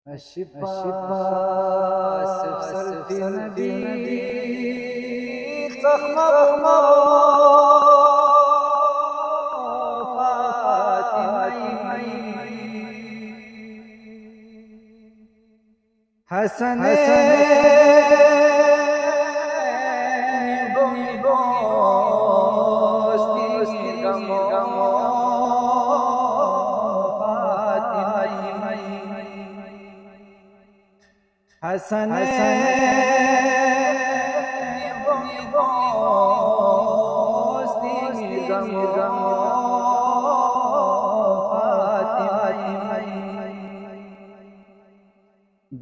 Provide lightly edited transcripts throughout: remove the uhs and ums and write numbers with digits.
الشفاء سفسر في نبي تخمر حسن حسن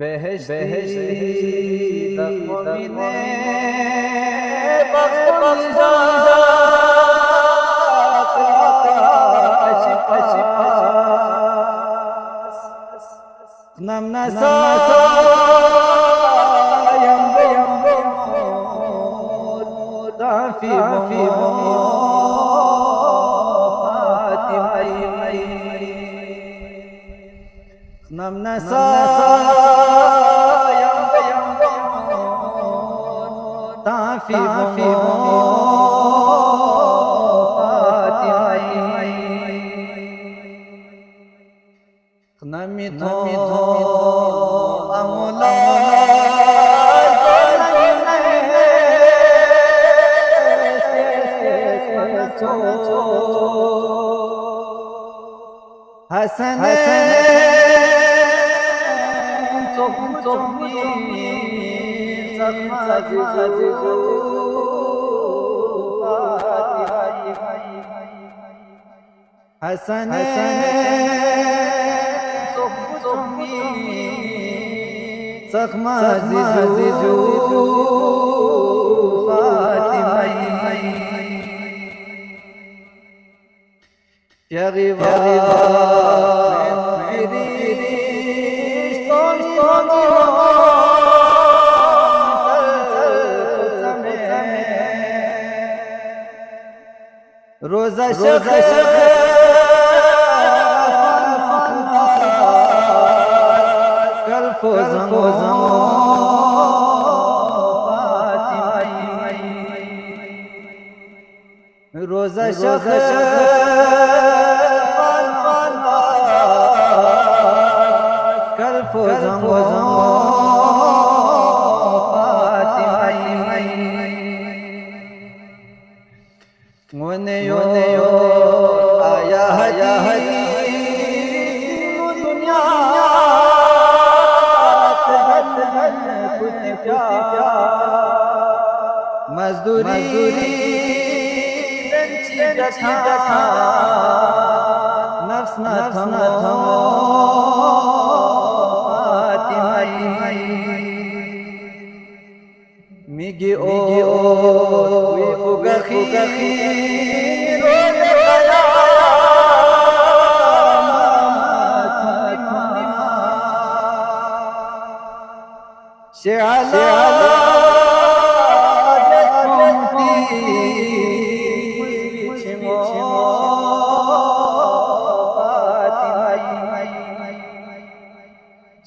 بهشتی تخمینه نم نسا في نم نسا في نمی تو امولا حسن حسن زخم عزیزو فاطمه یا غیبا روزا شخ کل فوزم روزا شخ کل فوزم ونيو آیا حدیث دنیا مزدوری بنچی جتا نفس نتمو فاطمه میگی او گخی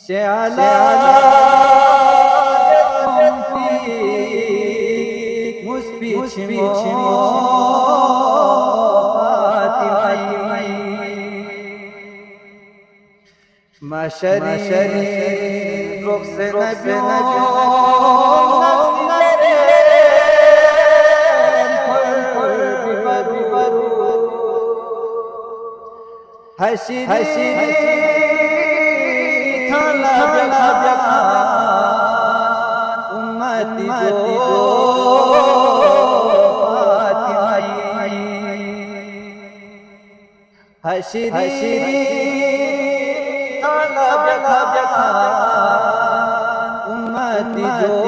شعلا ما شريك رخص نبي هشيدي طلب أمتي هشيدي طلب أمتي